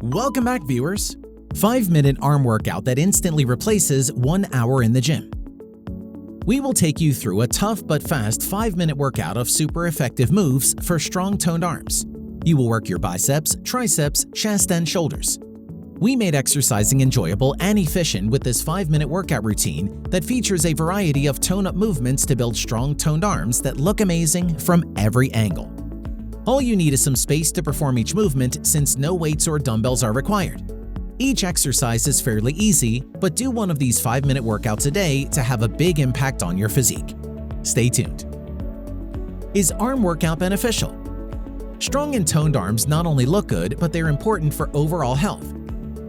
Welcome back, viewers! 5-minute arm workout that instantly replaces 1 hour in the gym. We will take you through a tough but fast 5-minute workout of super effective moves for strong toned arms. You will work your biceps, triceps, chest, and shoulders. We made exercising enjoyable and efficient with this 5-minute workout routine that features a variety of tone-up movements to build strong toned arms that look amazing from every angle. All you need is some space to perform each movement since no weights or dumbbells are required. Each exercise is fairly easy, but do one of these 5-minute workouts a day to have a big impact on your physique. Stay tuned. Is arm workout beneficial? Strong and toned arms not only look good, but they're important for overall health.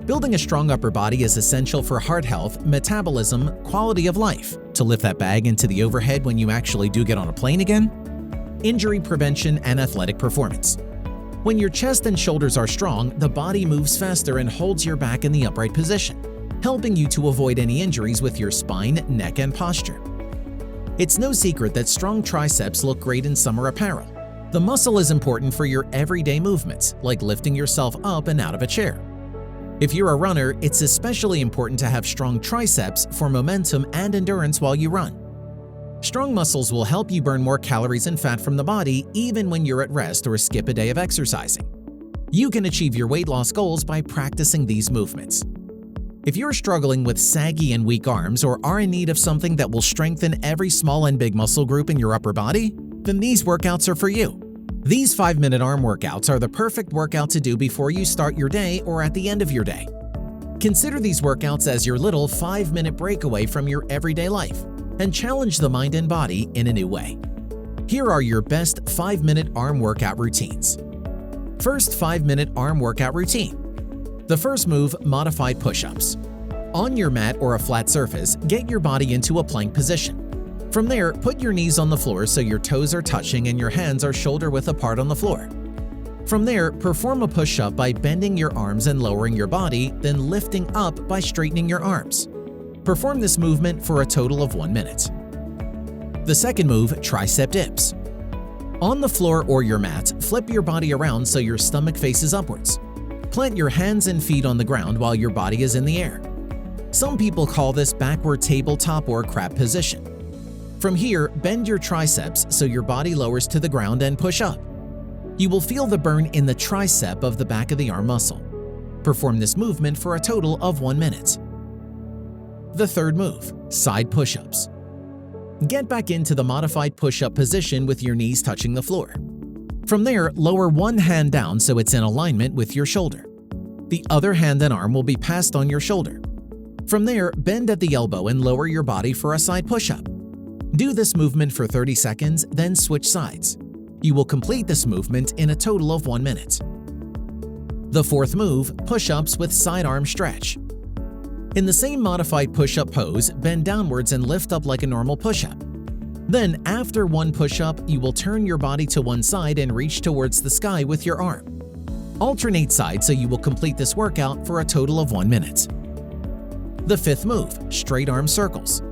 Building a strong upper body is essential for heart health, metabolism, quality of life, to lift that bag into the overhead when you actually do get on a plane again, injury prevention, and athletic performance. When your chest and shoulders are strong, the body moves faster and holds your back in the upright position, helping you to avoid any injuries with your spine, neck, and posture. It's no secret that strong triceps look great in summer apparel. The muscle is important for your everyday movements, like lifting yourself up and out of a chair. If you're a runner, it's especially important to have strong triceps for momentum and endurance while you run. Strong muscles will help you burn more calories and fat from the body even when you're at rest or skip a day of exercising. You can achieve your weight loss goals by practicing these movements. If you're struggling with saggy and weak arms or are in need of something that will strengthen every small and big muscle group in your upper body, then these workouts are for you. These 5-minute arm workouts are the perfect workout to do before you start your day or at the end of your day. Consider these workouts as your little 5-minute breakaway from your everyday life and challenge the mind and body in a new way. Here are your best 5-minute arm workout routines. First 5-minute arm workout routine. The first move, modified push-ups. On your mat or a flat surface, get your body into a plank position. From there, put your knees on the floor so your toes are touching and your hands are shoulder-width apart on the floor. From there, perform a push-up by bending your arms and lowering your body, then lifting up by straightening your arms. Perform this movement for a total of 1 minute. The second move, tricep dips. On the floor or your mat, flip your body around so your stomach faces upwards. Plant your hands and feet on the ground while your body is in the air. Some people call this backward tabletop or crab position. From here, bend your triceps so your body lowers to the ground and push up. You will feel the burn in the tricep of the back of the arm muscle. Perform this movement for a total of 1 minute. The third move, side push-ups. Get back into the modified push-up position with your knees touching the floor. From there, lower one hand down so it's in alignment with your shoulder. The other hand and arm will be passed on your shoulder. From there, bend at the elbow and lower your body for a side push-up. Do this movement for 30 seconds, then switch sides. You will complete this movement in a total of 1 minute. The fourth move, push-ups with side arm stretch. In the same modified push-up pose, bend downwards and lift up like a normal push-up. Then, after one push-up, you will turn your body to one side and reach towards the sky with your arm. Alternate sides so you will complete this workout for a total of 1 minute. The fifth move, straight arm circles.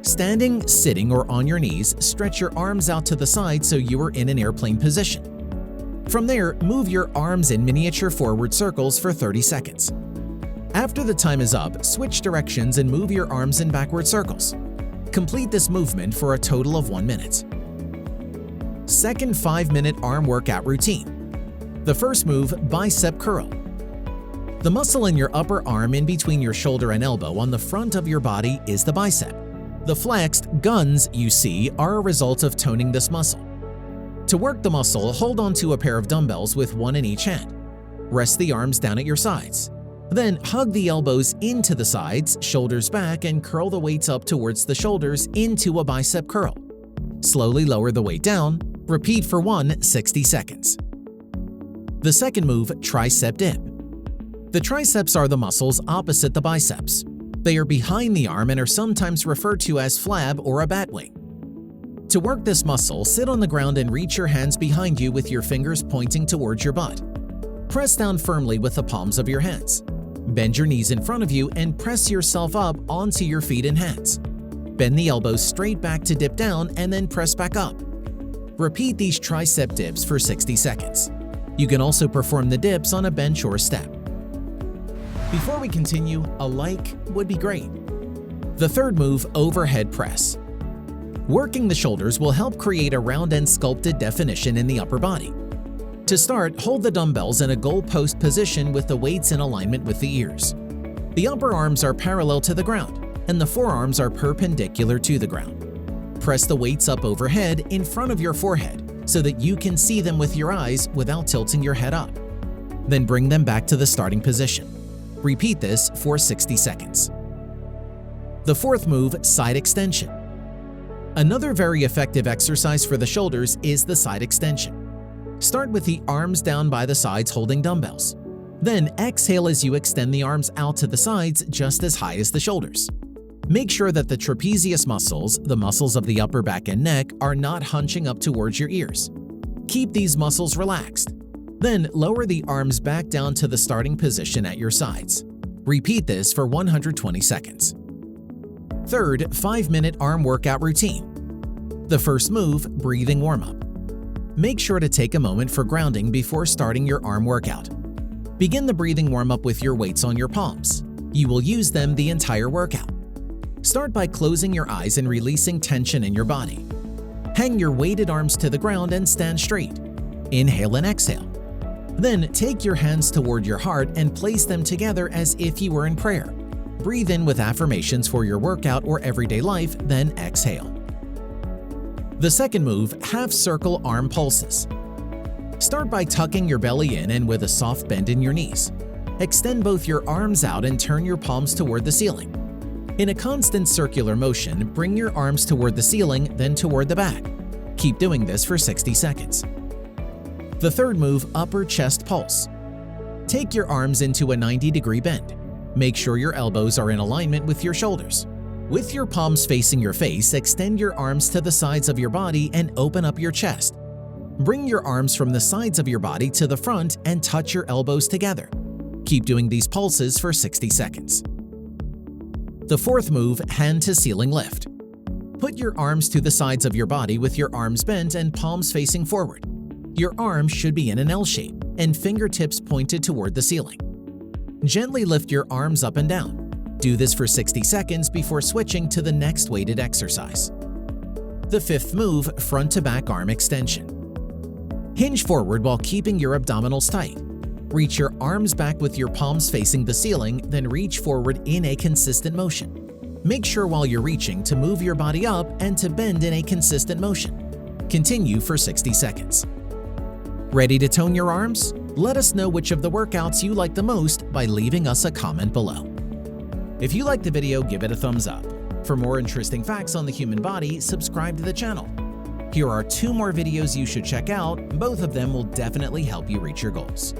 Standing, sitting, or on your knees, stretch your arms out to the side so you are in an airplane position. From there, move your arms in miniature forward circles for 30 seconds. After the time is up, switch directions and move your arms in backward circles. Complete this movement for a total of 1 minute. Second 5-minute arm workout routine. The first move, bicep curl. The muscle in your upper arm in between your shoulder and elbow on the front of your body is the bicep. The flexed guns you see are a result of toning this muscle. To work the muscle, hold onto a pair of dumbbells with one in each hand. Rest the arms down at your sides. Then hug the elbows into the sides, shoulders back, and curl the weights up towards the shoulders into a bicep curl. Slowly lower the weight down. Repeat for 60 seconds. The second move, tricep dip. The triceps are the muscles opposite the biceps. They are behind the arm and are sometimes referred to as flab or a bat wing. To work this muscle, sit on the ground and reach your hands behind you with your fingers pointing towards your butt. Press down firmly with the palms of your hands. Bend your knees in front of you and press yourself up onto your feet and hands. Bend the elbows straight back to dip down and then press back up. Repeat these tricep dips for 60 seconds. You can also perform the dips on a bench or step. Before we continue, a like would be great. The third move, overhead press. Working the shoulders will help create a round and sculpted definition in the upper body. To start, hold the dumbbells in a goalpost position with the weights in alignment with the ears. The upper arms are parallel to the ground, and the forearms are perpendicular to the ground. Press the weights up overhead in front of your forehead so that you can see them with your eyes without tilting your head up. Then bring them back to the starting position. Repeat this for 60 seconds. The fourth move, side extension. Another very effective exercise for the shoulders is the side extension. Start with the arms down by the sides holding dumbbells. Then exhale as you extend the arms out to the sides just as high as the shoulders. Make sure that the trapezius muscles, the muscles of the upper back and neck, are not hunching up towards your ears. Keep these muscles relaxed. Then lower the arms back down to the starting position at your sides. Repeat this for 120 seconds. Third, 5-minute arm workout routine. The first move, breathing warm-up. Make sure to take a moment for grounding before starting your arm workout. Begin the breathing warm-up with your weights on your palms. You will use them the entire workout. Start by closing your eyes and releasing tension in your body. Hang your weighted arms to the ground and stand straight. Inhale and exhale. Then take your hands toward your heart and place them together as if you were in prayer. Breathe in with affirmations for your workout or everyday life, then exhale. The second move, half circle arm pulses. Start by tucking your belly in and with a soft bend in your knees. Extend both your arms out and turn your palms toward the ceiling. In a constant circular motion, bring your arms toward the ceiling, then toward the back. Keep doing this for 60 seconds. The third move, upper chest pulse. Take your arms into a 90-degree bend. Make sure your elbows are in alignment with your shoulders. With your palms facing your face, extend your arms to the sides of your body and open up your chest. Bring your arms from the sides of your body to the front and touch your elbows together. Keep doing these pulses for 60 seconds. The fourth move, hand-to-ceiling lift. Put your arms to the sides of your body with your arms bent and palms facing forward. Your arms should be in an L shape and fingertips pointed toward the ceiling. Gently lift your arms up and down. Do this for 60 seconds before switching to the next weighted exercise. The fifth move, front-to-back arm extension. Hinge forward while keeping your abdominals tight. Reach your arms back with your palms facing the ceiling, then reach forward in a consistent motion. Make sure while you're reaching to move your body up and to bend in a consistent motion. Continue for 60 seconds. Ready to tone your arms? Let us know which of the workouts you like the most by leaving us a comment below. If you liked the video, give it a thumbs up. For more interesting facts on the human body, subscribe to the channel. Here are 2 more videos you should check out. Both of them will definitely help you reach your goals.